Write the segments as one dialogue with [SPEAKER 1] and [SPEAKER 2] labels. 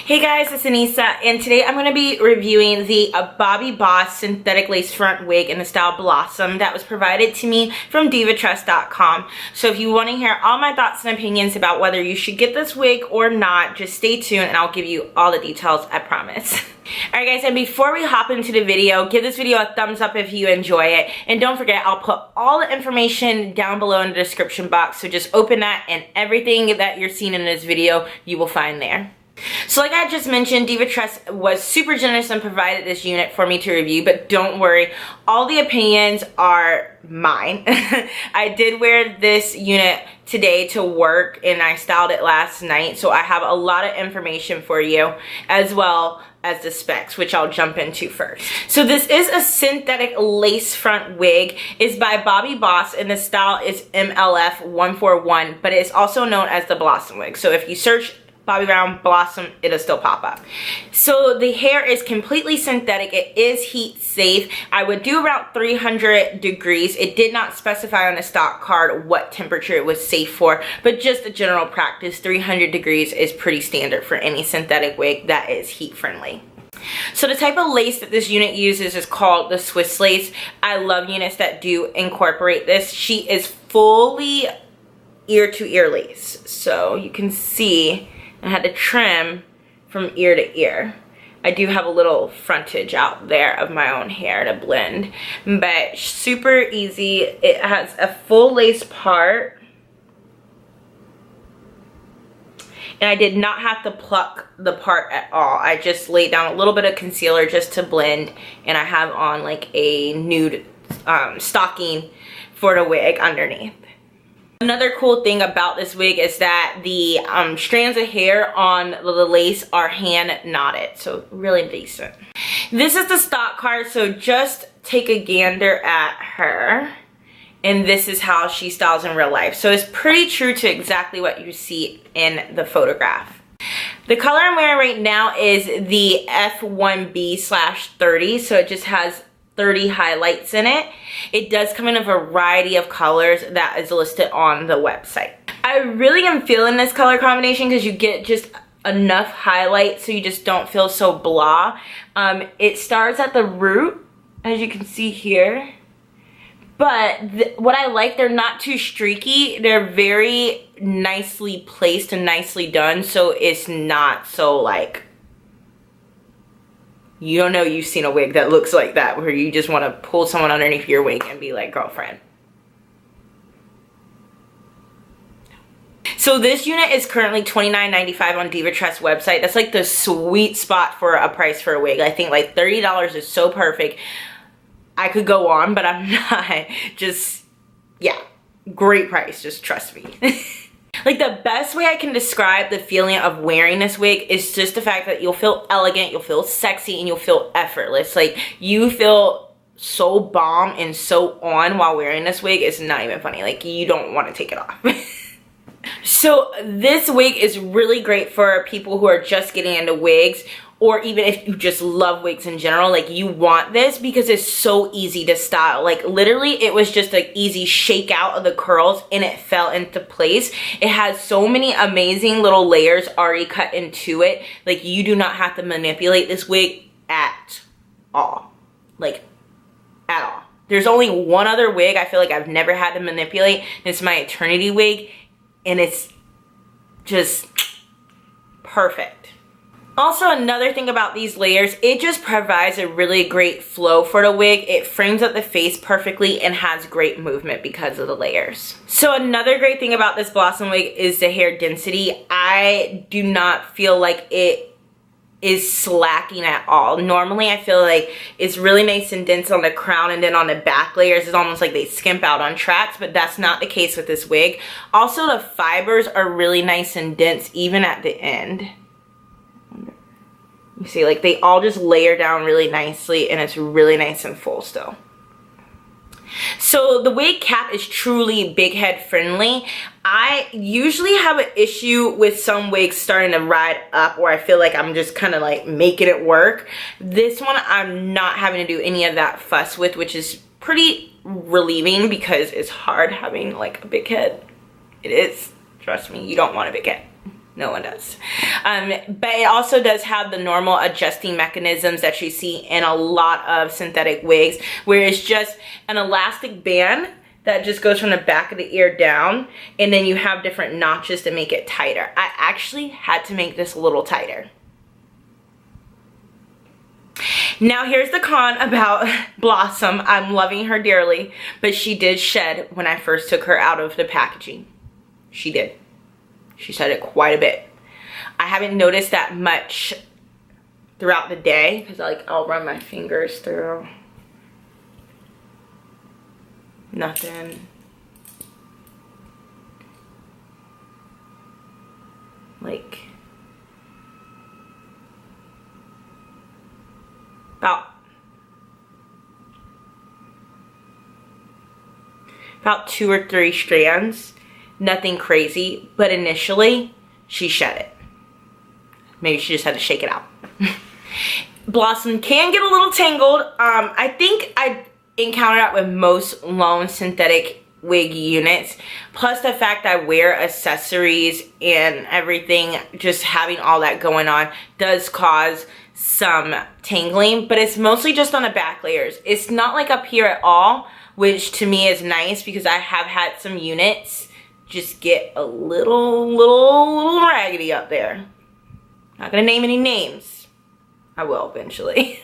[SPEAKER 1] Hey guys, it's Anissa, and today I'm going to be reviewing the Bobbi Boss synthetic lace front wig in the style Blossom that was provided to me from divatrust.com. So if you want to hear all my thoughts and opinions about whether you should get this wig or not, just stay tuned and I'll give you all the details, I promise. Alright guys, and before we hop into the video, give this video a thumbs up if you enjoy it. And don't forget, I'll put all the information down below in the description box. So just open that and everything that you're seeing in this video, you will find there. So like I just mentioned, DivaTrust was super generous and provided this unit for me to review, but don't worry, all the opinions are mine. I did wear this unit today to work and I styled it last night, so I have a lot of information for you as well as the specs, which I'll jump into first. So this is a synthetic lace front wig. It's by Bobbi Boss and the style is MLF141, but it's also known as the Blossom wig. So if you search Bobbi Brown Blossom, it'll still pop up. So the hair is completely synthetic. It is heat safe. I would do around 300 degrees. It did not specify on the stock card what temperature it was safe for, but just a general practice, 300 degrees is pretty standard for any synthetic wig that is heat friendly. So the type of lace that this unit uses is called the Swiss lace. I love units that do incorporate this. She is fully ear to ear lace. So you can see I had to trim from ear to ear. I do have a little frontage out there of my own hair to blend, but super easy. It has a full lace part, and I did not have to pluck the part at all. I just laid down a little bit of concealer just to blend, and I have on like a nude stocking for the wig underneath. Another cool thing about this wig is that the strands of hair on the lace are hand knotted, so really decent. This is the stock card, so just take a gander at her, and this is how she styles in real life. So it's pretty true to exactly what you see in the photograph. The color I'm wearing right now is the F1B/30, so it just has 30 highlights in it. It does come in a variety of colors that is listed on the website. I really am feeling this color combination because you get just enough highlight so you just don't feel so blah. It starts at the root, as you can see here. But what I like, they're not too streaky. They're very nicely placed and nicely done, so it's not so like, you don't know you've seen a wig that looks like that where you just want to pull someone underneath your wig and be like, girlfriend. So this unit is currently $29.95 on DivaTrust website. That's like the sweet spot for a price for a wig. I think like $30 is so perfect. I could go on, but I'm not. Just, yeah, great price. Just trust me. Like the best way I can describe the feeling of wearing this wig is just the fact that you'll feel elegant, you'll feel sexy, and you'll feel effortless. Like you feel so bomb and so on while wearing this wig. It's not even funny. Like you don't want to take it off. So this wig is really great for people who are just getting into wigs, or even if you just love wigs in general. Like you want this because it's so easy to style. Like literally it was just an easy shake out of the curls and it fell into place. It has so many amazing little layers already cut into it. Like you do not have to manipulate this wig at all. Like at all. There's only one other wig I feel like I've never had to manipulate. It's my Eternity wig, and it's just perfect. Also, another thing about these layers, it just provides a really great flow for the wig. It frames up the face perfectly and has great movement because of the layers. So another great thing about this Blossom wig is the hair density. I do not feel like it is slacking at all. Normally I feel like it's really nice and dense on the crown, and then on the back layers it's almost like they skimp out on tracks, but that's not the case with this wig. Also, the fibers are really nice and dense even at the end. You see, like they all just layer down really nicely, and it's really nice and full still. So the wig cap is truly big head friendly. I usually have an issue with some wigs starting to ride up where I feel like I'm just kind of like making it work. This one I'm not having to do any of that fuss with, which is pretty relieving because it's hard having like a big head. It is. Trust me, you don't want a big head. No one does. But it also does have the normal adjusting mechanisms that you see in a lot of synthetic wigs, where it's just an elastic band that just goes from the back of the ear down, and then you have different notches to make it tighter. I actually had to make this a little tighter. Now here's the con about Blossom. I'm loving her dearly, but she did shed when I first took her out of the packaging. She did. She shedded quite a bit. I haven't noticed that much throughout the day because I'll run my fingers through. Nothing. Like about 2 or 3 strands. Nothing crazy, but initially she shed it. Maybe she just had to shake it out. Blossom can get a little tangled. I think I encounter that with most loan synthetic wig units. Plus the fact I wear accessories and everything, just having all that going on does cause some tangling, but it's mostly just on the back layers. It's not like up here at all, which to me is nice because I have had some units just get a little raggedy up there. Not gonna name any names. I will eventually.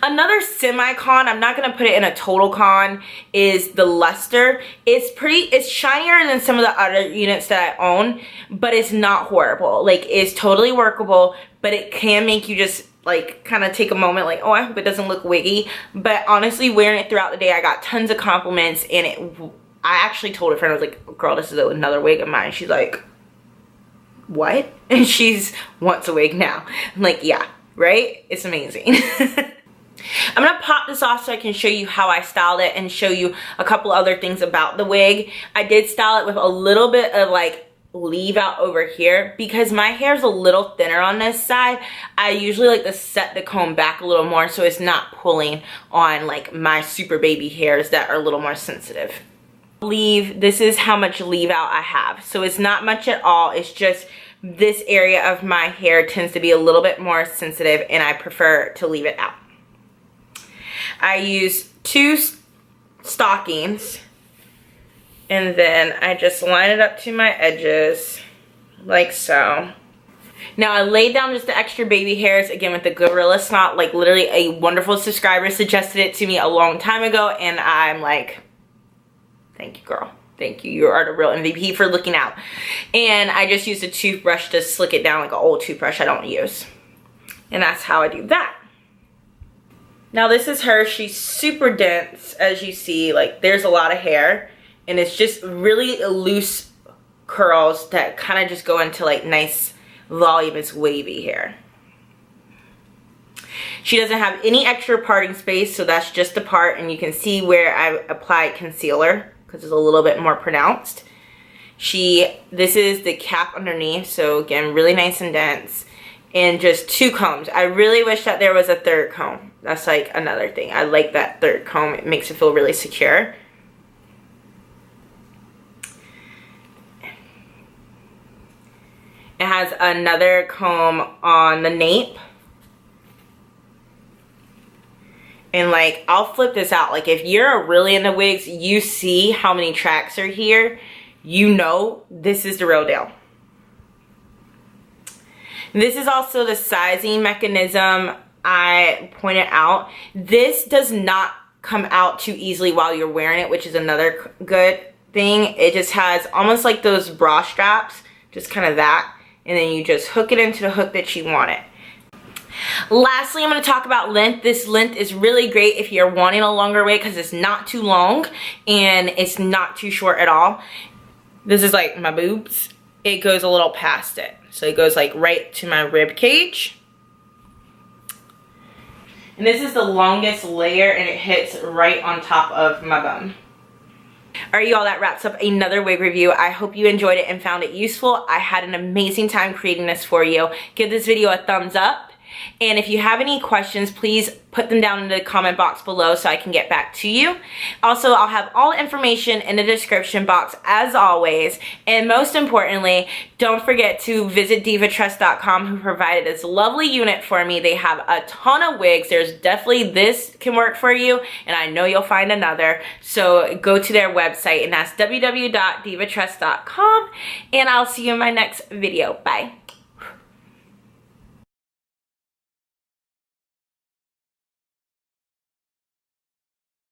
[SPEAKER 1] Another semi-con, I'm not gonna put it in a total con, is the luster. It's shinier than some of the other units that I own, but it's not horrible. Like, it's totally workable, but it can make you just like kind of take a moment like, oh, I hope it doesn't look wiggy. But honestly, wearing it throughout the day, I got tons of compliments, and I actually told a friend, I was like, girl, this is another wig of mine. She's like, what? And she's wants a wig now. I'm like, yeah, right? It's amazing. I'm gonna pop this off so I can show you how I styled it and show you a couple other things about the wig. I did style it with a little bit of like leave out over here because my hair is a little thinner on this side. I usually like to set the comb back a little more so it's not pulling on like my super baby hairs that are a little more sensitive. Leave, this is how much leave out I have. So it's not much at all. It's just this area of my hair tends to be a little bit more sensitive and I prefer to leave it out. I use 2 stockings and then I just line it up to my edges like so. Now I laid down just the extra baby hairs again with the Gorilla Snot. Like literally a wonderful subscriber suggested it to me a long time ago and I'm like, thank you, girl. Thank you. You are the real MVP for looking out. And I just used a toothbrush to slick it down like an old toothbrush I don't use. And that's how I do that. Now this is her. She's super dense, as you see. Like there's a lot of hair. And it's just really loose curls that kind of just go into like nice voluminous wavy hair. She doesn't have any extra parting space, so that's just the part. And you can see where I applied concealer because it's a little bit more pronounced. This is the cap underneath, so again, really nice and dense. And just 2 combs. I really wish that there was a 3rd comb. That's like another thing. I like that 3rd comb. It makes it feel really secure. It has another comb on the nape. And like, I'll flip this out. Like if you're really into wigs, you see how many tracks are here. You know this is the real deal. This is also the sizing mechanism I pointed out. This does not come out too easily while you're wearing it, which is another good thing. It just has almost like those bra straps, just kind of that. And then you just hook it into the hook that you want it. Lastly, I'm going to talk about length. This length is really great if you're wanting a longer wig because it's not too long and it's not too short at all. This is like my boobs. It goes a little past it. So it goes like right to my rib cage. And this is the longest layer and it hits right on top of my bum. Alright y'all, that wraps up another wig review. I hope you enjoyed it and found it useful. I had an amazing time creating this for you. Give this video a thumbs up And if you have any questions, please put them down in the comment box below so I can get back to you. Also, I'll have all the information in the description box as always. And most importantly, don't forget to visit divatrust.com, who provided this lovely unit for me. They have a ton of wigs. There's definitely this can work for you, and I know you'll find another. So go to their website, and that's www.divatrust.com. And I'll see you in my next video. Bye.